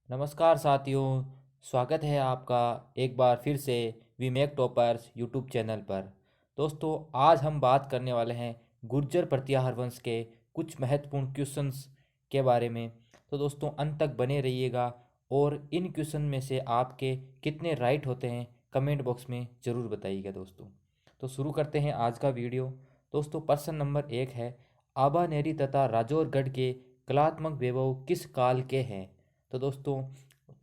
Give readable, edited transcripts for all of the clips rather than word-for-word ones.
नमस्कार साथियों, स्वागत है आपका एक बार फिर से we make toppers YouTube channel पर। दोस्तों, आज हम बात करने वाले हैं गुर्जर प्रत्याहार वंश के कुछ महत्वपूर्ण क्वेश्चंस के बारे में। तो दोस्तों, अंत तक बने रहिएगा और इन क्वेश्चन में से आपके कितने राइट होते हैं कमेंट बॉक्स में ज़रूर बताइएगा दोस्तों। तो शुरू करते हैं आज का वीडियो। दोस्तों, प्रश्न नंबर 1 है, आबानेरी तथा राजौरगढ़ के कलात्मक वैभव किस काल के हैं? तो दोस्तों,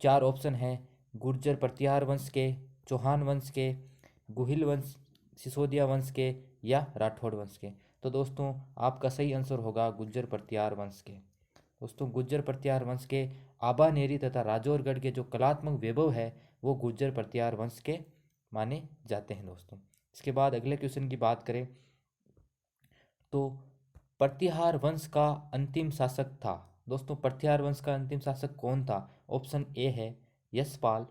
चार ऑप्शन है, गुर्जर प्रत्याहार वंश के, चौहान वंश के, गुहिल वंश, सिसोदिया वंश के या राठौड़ वंश के। तो दोस्तों, आपका सही आंसर होगा गुर्जर प्रत्याहार वंश के। दोस्तों, गुर्जर प्रत्याहार वंश के आबानेरी तथा राजौरगढ़ के जो कलात्मक वैभव है वो गुर्जर प्रत्याहार वंश के माने जाते हैं दोस्तों। इसके बाद अगले क्वेश्चन की बात करें तो प्रत्याहार वंश का अंतिम शासक था। दोस्तों, प्रत्याहार वंश का अंतिम शासक कौन था? ऑप्शन ए है यशपाल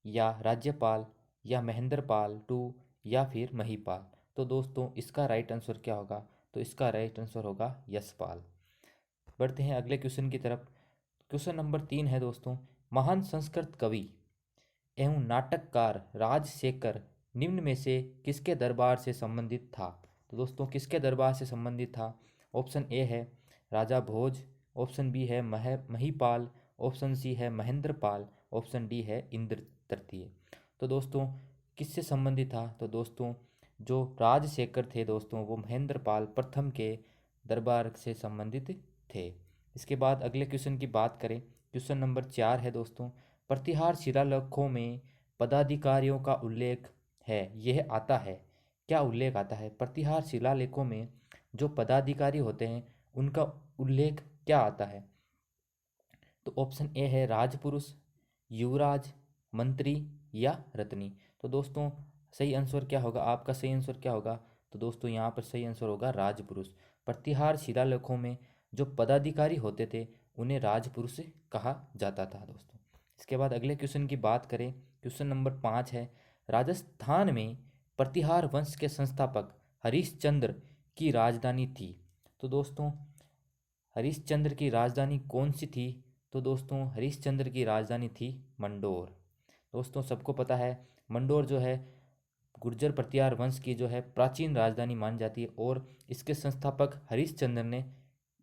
या राज्यपाल या महेंद्रपाल टू या फिर महीपाल। तो दोस्तों, इसका राइट आंसर क्या होगा? तो इसका राइट आंसर होगा यशपाल। बढ़ते हैं अगले क्वेश्चन की तरफ। क्वेश्चन नंबर 3 है दोस्तों, महान संस्कृत कवि एवं नाटककार राजशेखर निम्न में से किसके दरबार से संबंधित था? तो दोस्तों, किसके दरबार से संबंधित था? ऑप्शन ए है राजा भोज, ऑप्शन बी है महीपाल, ऑप्शन सी है महेंद्रपाल, ऑप्शन डी है इंद्र तृतीय। तो दोस्तों, किससे संबंधित था? तो दोस्तों, जो राजशेखर थे दोस्तों वो महेंद्रपाल प्रथम के दरबार से संबंधित थे। इसके बाद अगले क्वेश्चन की बात करें, क्वेश्चन नंबर 4 है दोस्तों, प्रतिहार शिलालेखों में पदाधिकारियों का उल्लेख है, यह आता है, क्या उल्लेख आता है? प्रतिहार शिलालेखों में जो पदाधिकारी होते हैं उनका उल्लेख क्या आता है? तो ऑप्शन ए है राजपुरुष, युवराज, मंत्री या रत्नी। तो दोस्तों, सही आंसर क्या होगा? आपका सही आंसर क्या होगा? तो दोस्तों, यहाँ पर सही आंसर होगा राजपुरुष। प्रतिहार शिलालेखों में जो पदाधिकारी होते थे उन्हें राजपुरुष कहा जाता था दोस्तों। इसके बाद अगले क्वेश्चन की बात करें, क्वेश्चन नंबर 5 है, राजस्थान में प्रतिहार वंश के संस्थापक हरिश्चंद्र की राजधानी थी। तो दोस्तों, हरिश्चंद्र की राजधानी कौन सी थी? तो दोस्तों, हरिश्चंद्र की राजधानी थी मंडोर। दोस्तों, सबको पता है मंडोर जो है गुर्जर प्रतिहार वंश की जो है प्राचीन राजधानी मानी जाती है और इसके संस्थापक हरिश्चंद्र ने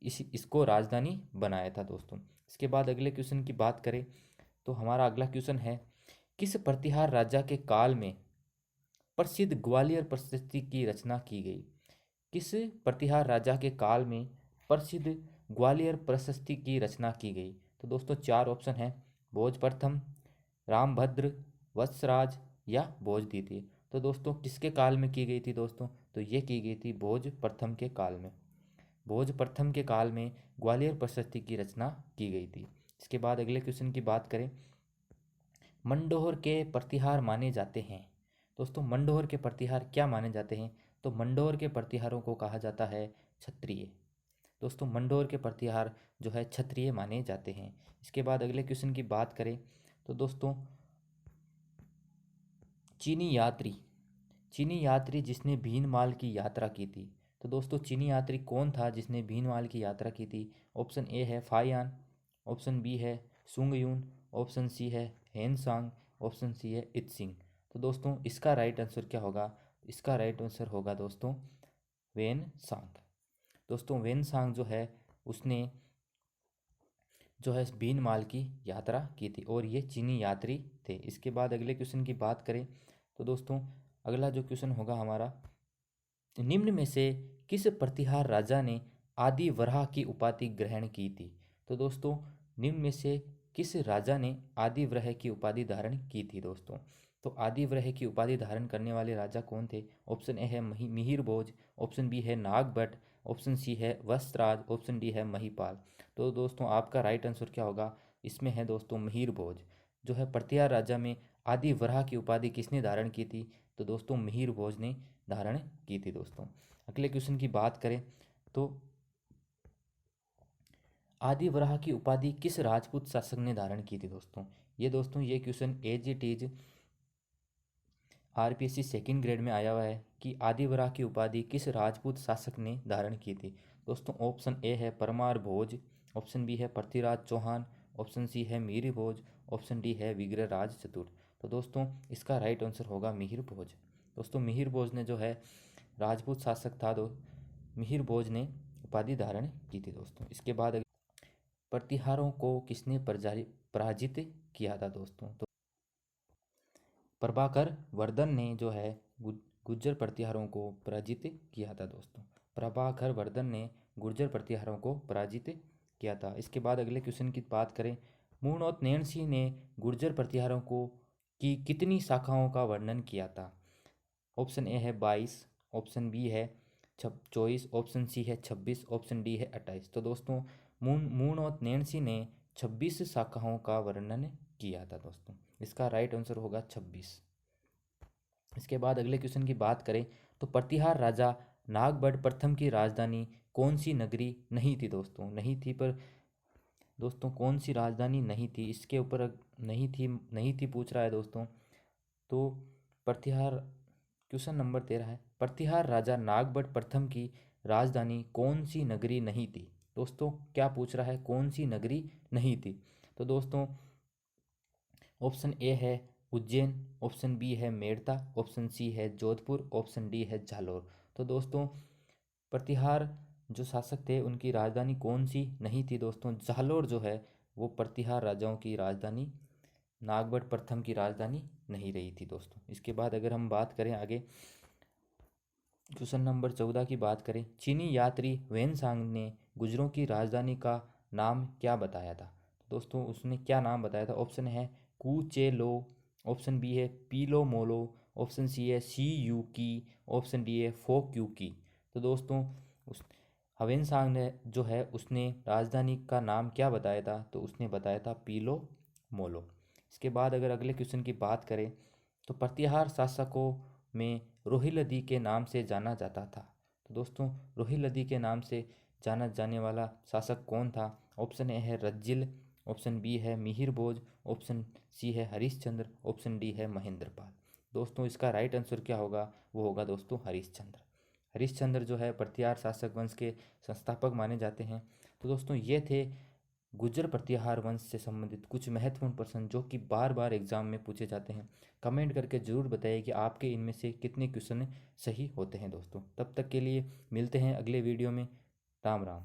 इसको राजधानी बनाया था दोस्तों। इसके बाद अगले क्वेश्चन की बात करें तो हमारा अगला क्वेश्चन है, किस प्रतिहार राजा के काल में प्रसिद्ध ग्वालियर प्रशस्ति की रचना की गई? किस प्रतिहार राजा के काल में प्रसिद्ध ग्वालियर प्रशस्ति की रचना की गई? तो दोस्तों, चार ऑप्शन है, भोज प्रथम, रामभद्र, वत्सराज या भोज द्वितीय। तो दोस्तों, किसके काल में की गई थी दोस्तों? तो ये की गई थी भोज प्रथम के काल में। भोज प्रथम के काल में ग्वालियर प्रशस्ति की रचना की गई थी। इसके बाद अगले क्वेश्चन की बात करें, मंडोर के प्रतिहार माने जाते हैं। दोस्तों, मंडोर के प्रतिहार क्या माने जाते हैं? तो मंडोर के प्रतिहारों को कहा जाता है क्षत्रिय। दोस्तों, मंडोर के प्रतिहार जो है क्षत्रिय माने जाते हैं। इसके बाद अगले क्वेश्चन की बात करें तो दोस्तों, चीनी यात्री चीनी यात्री जिसने भीनमाल की यात्रा की थी। तो दोस्तों, चीनी यात्री कौन था जिसने भीनमाल की यात्रा की थी? ऑप्शन ए है फायान, ऑप्शन बी है सुंगयून, ऑप्शन सी है हेनसांग, ऑप्शन सी है इत्सिंग। तो दोस्तों, इसका राइट आंसर क्या होगा? इसका राइट आंसर होगा दोस्तों वेन सांग। दोस्तों, वेन सांग जो है उसने जो है भीनमाल की यात्रा की थी और ये चीनी यात्री थे। इसके बाद अगले क्वेश्चन की बात करें तो दोस्तों, अगला जो क्वेश्चन होगा हमारा, निम्न में से किस प्रतिहार राजा ने आदि वराह की उपाधि ग्रहण की थी? तो दोस्तों, निम्न में से किस राजा ने आदि वराह की उपाधि धारण की थी दोस्तों? तो आदि वराह की उपाधि धारण करने वाले राजा कौन थे? ऑप्शन ए है मिहिर भोज, ऑप्शन बी है नागभट्ट, ऑप्शन सी है वस्त्राज, ऑप्शन डी है महीपाल। तो दोस्तों, आपका राइट आंसर क्या होगा? इसमें है दोस्तों मिहिर भोज। जो है प्रतिहार राजा में आदि वराह की उपाधि किसने धारण की थी? तो दोस्तों, मिहिर भोज ने धारण की थी दोस्तों। अगले क्वेश्चन की बात करें तो आदि वराह की उपाधि किस राजपूत शासक ने धारण की थी दोस्तों? ये दोस्तों, ये question as it is RPSC second grade में आया हुआ है कि आदि वराह की उपाधि किस राजपूत शासक ने धारण की थी। दोस्तों, ऑप्शन ए है परमार भोज, ऑप्शन बी है पृथ्वीराज चौहान, ऑप्शन सी है मिहिर भोज, ऑप्शन डी है विग्रहराज चतुर। तो दोस्तों इसका राइट आंसर होगा मिहिर भोज। दोस्तों मिहिर भोज ने जो है राजपूत शासक था, मिहिर भोज ने उपाधि धारण की थी दोस्तों। इसके बाद प्रतिहारों को किसने पराजित किया था दोस्तों? तो प्रभाकर वर्धन ने जो है गुर्जर प्रतिहारों को पराजित किया था दोस्तों। प्रभाकर वर्धन ने गुर्जर प्रतिहारों को पराजित किया था। इसके बाद अगले क्वेश्चन की बात करें, मूणौत नैणसी ने गुर्जर प्रतिहारों को की कितनी शाखाओं का वर्णन किया था? ऑप्शन ए है 22, ऑप्शन बी है 24, ऑप्शन सी है 26, ऑप्शन डी है 28। तो दोस्तों मूणौत नैणसी ने 26 शाखाओं का वर्णन किया था दोस्तों। इसका राइट आंसर होगा 26। इसके बाद अगले क्वेश्चन की बात करें तो प्रतिहार राजा नागबड़ प्रथम की राजधानी कौन सी नगरी नहीं थी दोस्तों? नहीं थी, पर दोस्तों कौन सी राजधानी नहीं थी, इसके ऊपर नहीं थी पूछ रहा है दोस्तों। तो प्रतिहार क्वेश्चन नंबर 13 है, प्रतिहार राजा नागबड़ प्रथम की राजधानी कौन सी नगरी नहीं थी? दोस्तों क्या पूछ रहा है, कौन सी नगरी नहीं थी? तो दोस्तों ऑप्शन ए है उज्जैन, ऑप्शन बी है मेड़ता, ऑप्शन सी है जोधपुर, ऑप्शन डी है जालोर। तो दोस्तों प्रतिहार जो शासक थे उनकी राजधानी कौन सी नहीं थी दोस्तों? जालोर जो है वो प्रतिहार राजाओं की राजधानी, नागबड़ प्रथम की राजधानी नहीं रही थी दोस्तों। इसके बाद अगर हम बात करें आगे क्वेश्चन नंबर 14 की बात करें, चीनी यात्री वेनसांग ने गुर्जरों की राजधानी का नाम क्या बताया था? दोस्तों उसने क्या नाम बताया था? ऑप्शन है कूचेलो, ऑप्शन बी है पीलो मोलो, ऑप्शन सी है सी यू की, ऑप्शन डी है फोक यू की। तो दोस्तों उस हवेनसांग ने जो है उसने राजधानी का नाम क्या बताया था? तो उसने बताया था पीलो मोलो। इसके बाद अगर अगले क्वेश्चन की बात करें तो प्रतिहार शासकों में रोहिल्लदी के नाम से जाना जाता था। तो दोस्तों रोहिल्लदी के नाम से जाना जाने वाला शासक कौन था? ऑप्शन ए है रज्जिल, ऑप्शन बी है मिहिर भोज, ऑप्शन सी है हरिश्चंद्र, ऑप्शन डी है महेंद्रपाल। दोस्तों इसका राइट आंसर क्या होगा? वो होगा दोस्तों हरिश्चंद्र। हरिश्चंद्र जो है प्रतिहार शासक वंश के संस्थापक माने जाते हैं। तो दोस्तों ये थे गुर्जर प्रतिहार वंश से संबंधित कुछ महत्वपूर्ण प्रश्न जो कि बार बार एग्जाम में पूछे जाते हैं। कमेंट करके ज़रूर बताइए कि आपके इनमें से कितने क्वेश्चन सही होते हैं दोस्तों। तब तक के लिए मिलते हैं अगले वीडियो में। राम राम।